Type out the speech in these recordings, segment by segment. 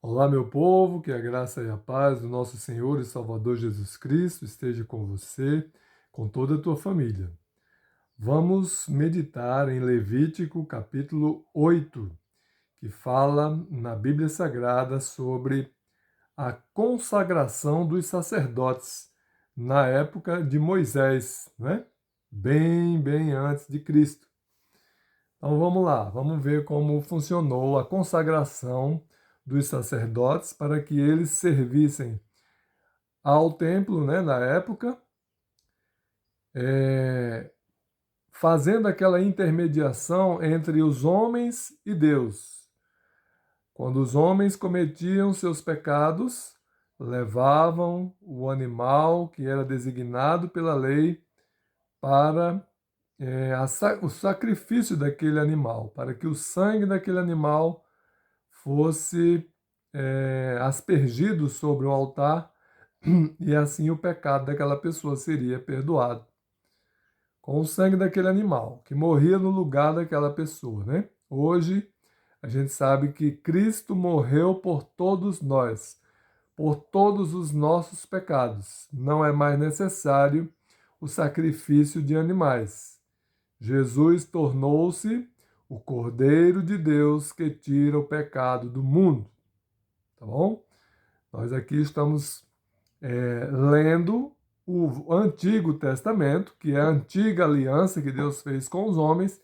Olá, meu povo, que a graça e a paz do nosso Senhor e Salvador Jesus Cristo esteja com você, com toda a tua família. Vamos meditar em Levítico, capítulo 8, que fala na Bíblia Sagrada sobre a consagração dos sacerdotes na época de Moisés, né? Bem antes de Cristo. Então vamos lá, vamos ver como funcionou a consagração dos sacerdotes para que eles servissem ao templo, né, na época, é, fazendo aquela intermediação entre os homens e Deus. Quando os homens cometiam seus pecados, levavam o animal que era designado pela lei para o sacrifício daquele animal, para que o sangue daquele animal fosse aspergido sobre o altar e assim o pecado daquela pessoa seria perdoado com o sangue daquele animal que morria no lugar daquela pessoa, né? Hoje a gente sabe que Cristo morreu por todos nós, por todos os nossos pecados. Não é mais necessário o sacrifício de animais. Jesus tornou-se o Cordeiro de Deus que tira o pecado do mundo, tá bom? Nós aqui estamos lendo o Antigo Testamento, que é a antiga aliança que Deus fez com os homens,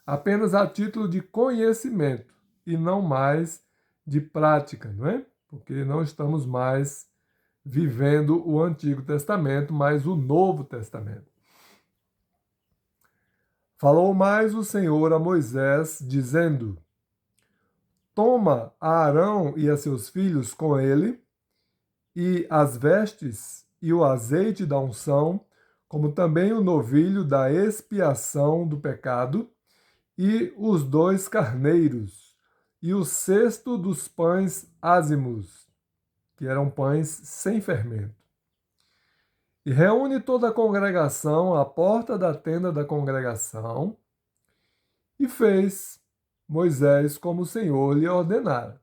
apenas a título de conhecimento e não mais de prática, não é? Porque não estamos mais vivendo o Antigo Testamento, mas o Novo Testamento. Falou mais o Senhor a Moisés, dizendo: Toma a Arão e a seus filhos com ele, e as vestes e o azeite da unção, como também o novilho da expiação do pecado, e os 2 carneiros, e o cesto dos pães ázimos, que eram pães sem fermento. E reúne toda a congregação à porta da tenda da congregação, e fez Moisés como o Senhor lhe ordenara.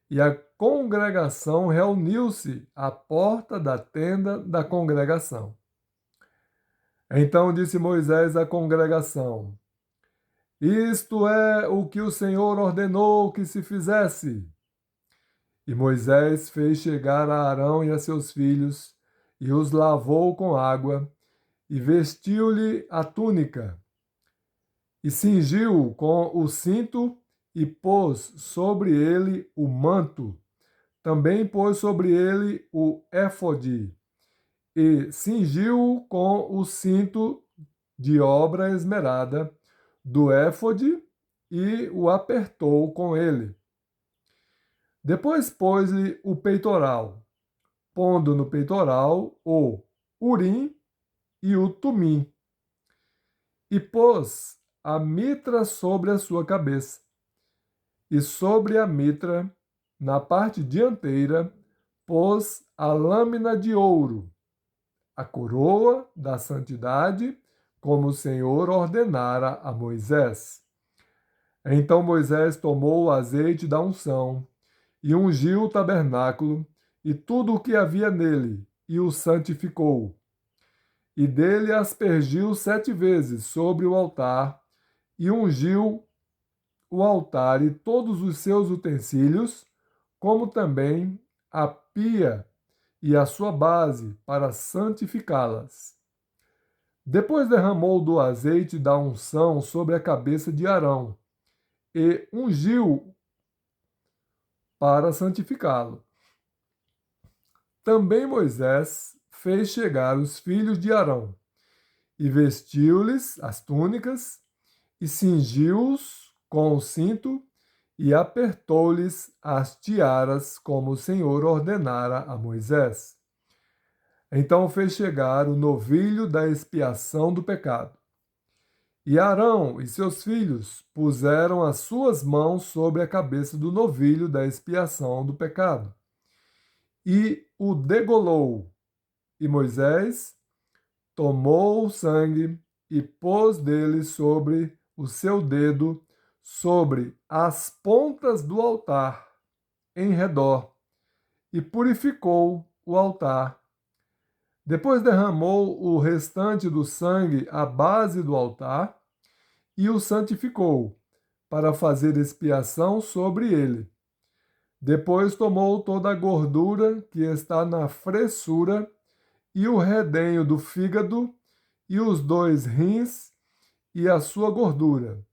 E a congregação reuniu-se à porta da tenda da congregação. Então disse Moisés à congregação: Isto é o que o Senhor ordenou que se fizesse. E Moisés fez chegar a Arão e a seus filhos, e os lavou com água, e vestiu-lhe a túnica, e cingiu com o cinto, e pôs sobre ele o manto. Também pôs sobre ele o éfode, e cingiu com o cinto de obra esmerada do éfode, e o apertou com ele. Depois pôs-lhe o peitoral, pondo no peitoral o urim e o tumim, e pôs a mitra sobre a sua cabeça, e sobre a mitra, na parte dianteira, pôs a lâmina de ouro, a coroa da santidade, como o Senhor ordenara a Moisés. Então Moisés tomou o azeite da unção e ungiu o tabernáculo e tudo o que havia nele, e o santificou. E dele aspergiu 7 vezes sobre o altar, e ungiu o altar e todos os seus utensílios, como também a pia e a sua base, para santificá-las. Depois derramou do azeite da unção sobre a cabeça de Arão, e ungiu para santificá-lo. Também Moisés fez chegar os filhos de Arão, e vestiu-lhes as túnicas, e cingiu-os com o cinto, e apertou-lhes as tiaras, como o Senhor ordenara a Moisés. Então fez chegar o novilho da expiação do pecado. E Arão e seus filhos puseram as suas mãos sobre a cabeça do novilho da expiação do pecado, e o degolou. E Moisés tomou o sangue e pôs dele sobre o seu dedo, sobre as pontas do altar, em redor e purificou o altar. Depois derramou o restante do sangue à base do altar e o santificou, para fazer expiação sobre ele. Depois tomou toda a gordura que está na fressura e o redenho do fígado e os 2 rins e a sua gordura.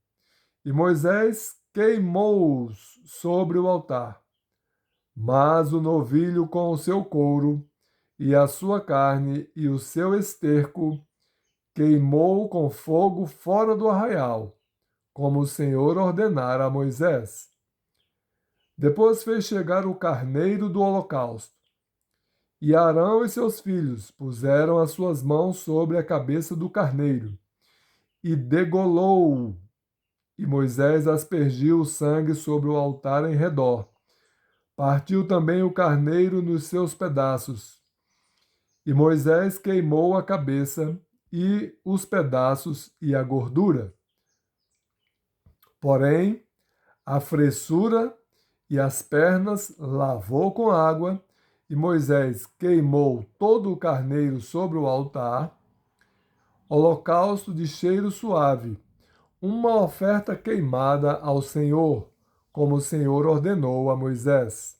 E Moisés queimou-os sobre o altar. Mas o novilho com o seu couro e a sua carne e o seu esterco queimou com fogo fora do arraial, como o Senhor ordenara a Moisés. Depois fez chegar o carneiro do holocausto. E Arão e seus filhos puseram as suas mãos sobre a cabeça do carneiro, e degolou-o. E Moisés aspergiu o sangue sobre o altar em redor. Partiu também o carneiro nos seus pedaços. E Moisés queimou a cabeça e os pedaços e a gordura. Porém, a fressura e as pernas lavou com água, e Moisés queimou todo o carneiro sobre o altar, holocausto de cheiro suave, uma oferta queimada ao Senhor, como o Senhor ordenou a Moisés.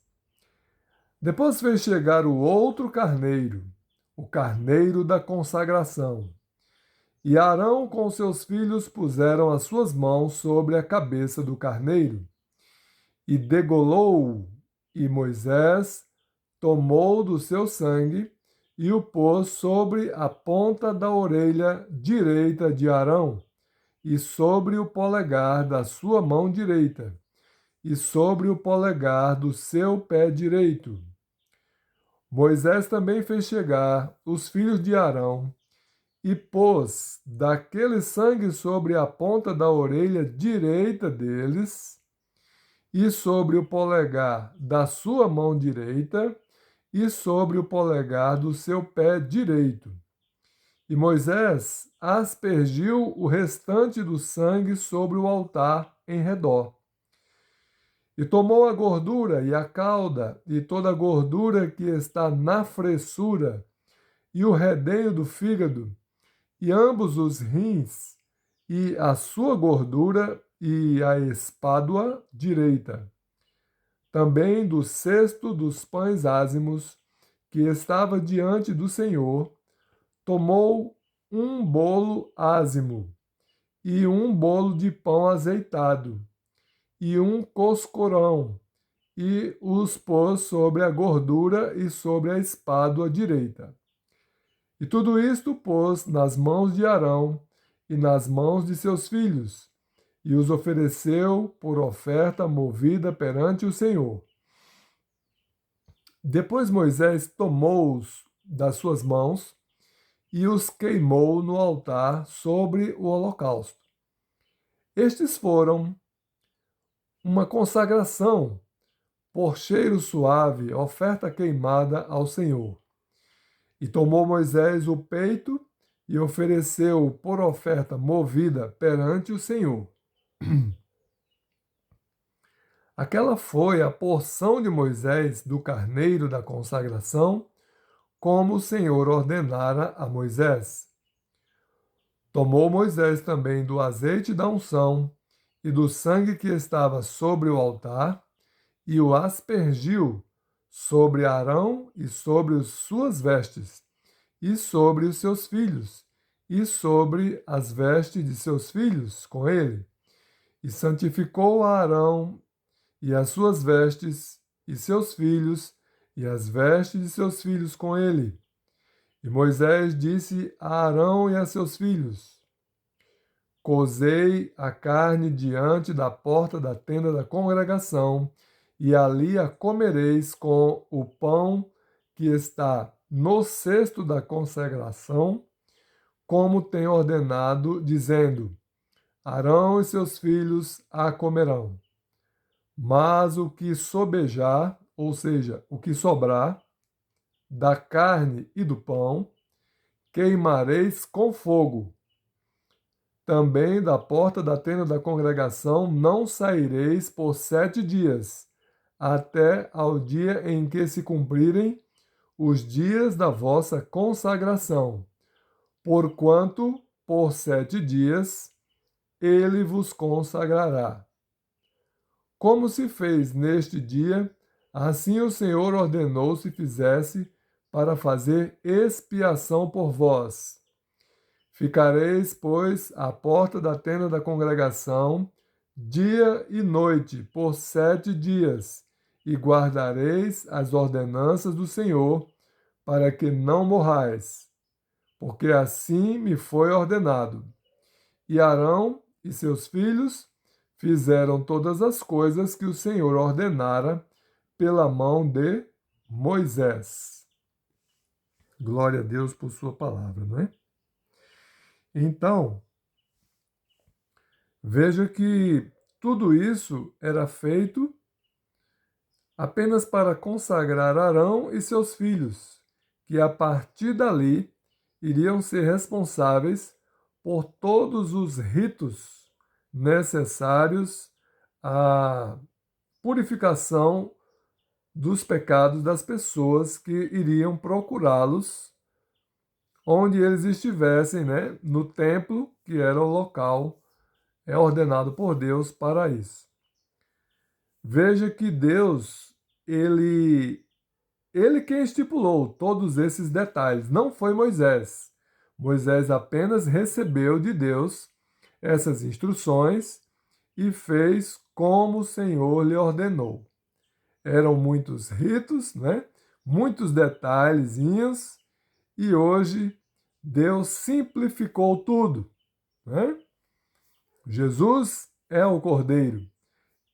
Depois fez chegar o outro carneiro, o carneiro da consagração. E Arão com seus filhos puseram as suas mãos sobre a cabeça do carneiro, e degolou-o, e Moisés tomou do seu sangue e o pôs sobre a ponta da orelha direita de Arão, e sobre o polegar da sua mão direita, e sobre o polegar do seu pé direito. Moisés também fez chegar os filhos de Arão, e pôs daquele sangue sobre a ponta da orelha direita deles, e sobre o polegar da sua mão direita, e sobre o polegar do seu pé direito. E Moisés aspergiu o restante do sangue sobre o altar em redor. E tomou a gordura e a cauda, e toda a gordura que está na fressura, e o redenho do fígado, e ambos os rins, e a sua gordura, e a espádua direita. Também do cesto dos pães ázimos, que estava diante do Senhor, tomou um bolo ázimo, e um bolo de pão azeitado, e um coscorão, e os pôs sobre a gordura e sobre a espádua direita. E tudo isto pôs nas mãos de Arão e nas mãos de seus filhos, e os ofereceu por oferta movida perante o Senhor. Depois Moisés tomou-os das suas mãos e os queimou no altar sobre o holocausto. Estes foram uma consagração por cheiro suave, oferta queimada ao Senhor. E tomou Moisés o peito e ofereceu por oferta movida perante o Senhor. Aquela foi a porção de Moisés do carneiro da consagração, como o Senhor ordenara a Moisés. Tomou Moisés também do azeite da unção e do sangue que estava sobre o altar, e o aspergiu sobre Arão e sobre as suas vestes, e sobre os seus filhos, e sobre as vestes de seus filhos com ele. E santificou a Arão e as suas vestes, e seus filhos, e as vestes de seus filhos com ele. E Moisés disse a Arão e a seus filhos: Cozei a carne diante da porta da tenda da congregação, e ali a comereis com o pão que está no cesto da consagração, como tem ordenado, dizendo: Arão e seus filhos a comerão. Mas o que sobejar, ou seja, o que sobrar, da carne e do pão, queimareis com fogo. Também da porta da tenda da congregação não saireis por 7 dias, até ao dia em que se cumprirem os dias da vossa consagração, porquanto por 7 dias ele vos consagrará. Como se fez neste dia, assim o Senhor ordenou se fizesse para fazer expiação por vós. Ficareis, pois, à porta da tenda da congregação, dia e noite, por 7 dias, e guardareis as ordenanças do Senhor, para que não morrais, porque assim me foi ordenado. E Arão e seus filhos fizeram todas as coisas que o Senhor ordenara pela mão de Moisés. Glória a Deus por sua palavra, não é? Então, veja que tudo isso era feito apenas para consagrar Arão e seus filhos, que a partir dali iriam ser responsáveis por todos os ritos necessários à purificação dos pecados das pessoas que iriam procurá-los onde eles estivessem, né, no templo, que era o local ordenado por Deus para isso. Veja que Deus, ele quem estipulou todos esses detalhes, não foi Moisés. Moisés apenas recebeu de Deus essas instruções e fez como o Senhor lhe ordenou. Eram muitos ritos, né? Muitos detalhezinhos, e hoje Deus simplificou tudo, né? Jesus é o Cordeiro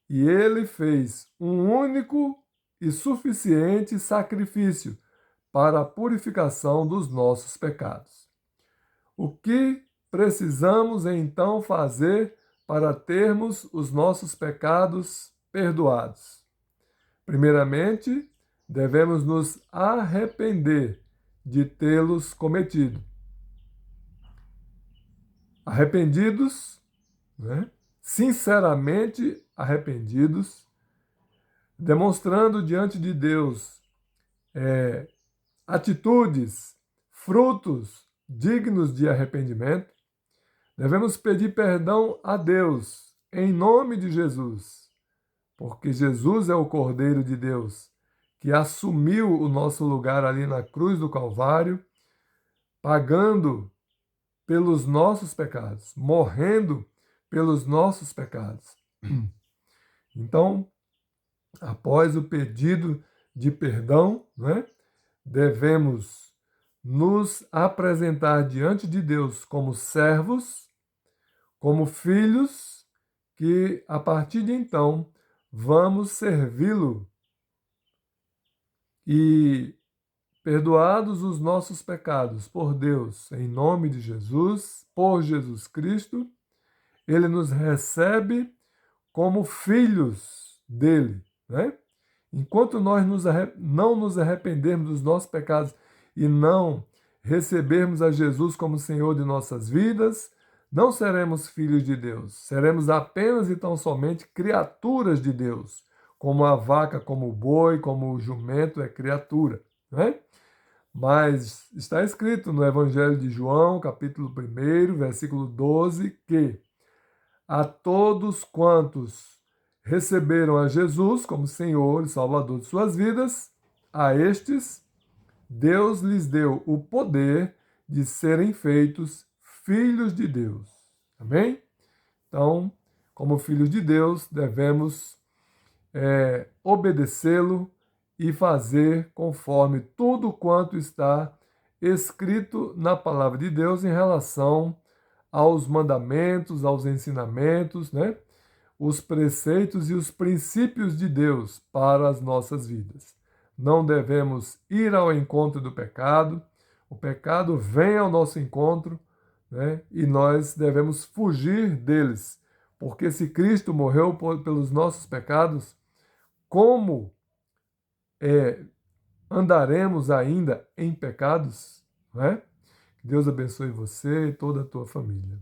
e ele fez um único e suficiente sacrifício para a purificação dos nossos pecados. O que precisamos então fazer para termos os nossos pecados perdoados? Primeiramente, devemos nos arrepender de tê-los cometido. Arrependidos, né? Sinceramente arrependidos, demonstrando diante de Deus atitudes, frutos dignos de arrependimento, devemos pedir perdão a Deus em nome de Jesus, porque Jesus é o Cordeiro de Deus que assumiu o nosso lugar ali na cruz do Calvário, pagando pelos nossos pecados, morrendo pelos nossos pecados. Então, após o pedido de perdão, né, devemos nos apresentar diante de Deus como servos, como filhos, que a partir de então vamos servi-lo. E perdoados os nossos pecados por Deus, em nome de Jesus, por Jesus Cristo, ele nos recebe como filhos dele, né? Enquanto nós não nos arrependermos dos nossos pecados e não recebermos a Jesus como Senhor de nossas vidas, não seremos filhos de Deus. Seremos apenas e tão somente criaturas de Deus, como a vaca, como o boi, como o jumento é criatura, né? Mas está escrito no Evangelho de João, capítulo 1, versículo 12, que a todos quantos receberam a Jesus como Senhor e Salvador de suas vidas, a estes Deus lhes deu o poder de serem feitos filhos de Deus. Amém? Então, como filhos de Deus, devemos obedecê-lo e fazer conforme tudo quanto está escrito na palavra de Deus em relação aos mandamentos, aos ensinamentos, né? Os preceitos e os princípios de Deus para as nossas vidas. Não devemos ir ao encontro do pecado, o pecado vem ao nosso encontro, né? E nós devemos fugir deles, porque se Cristo morreu pelos nossos pecados, como andaremos ainda em pecados? Não é? Que Deus abençoe você e toda a tua família.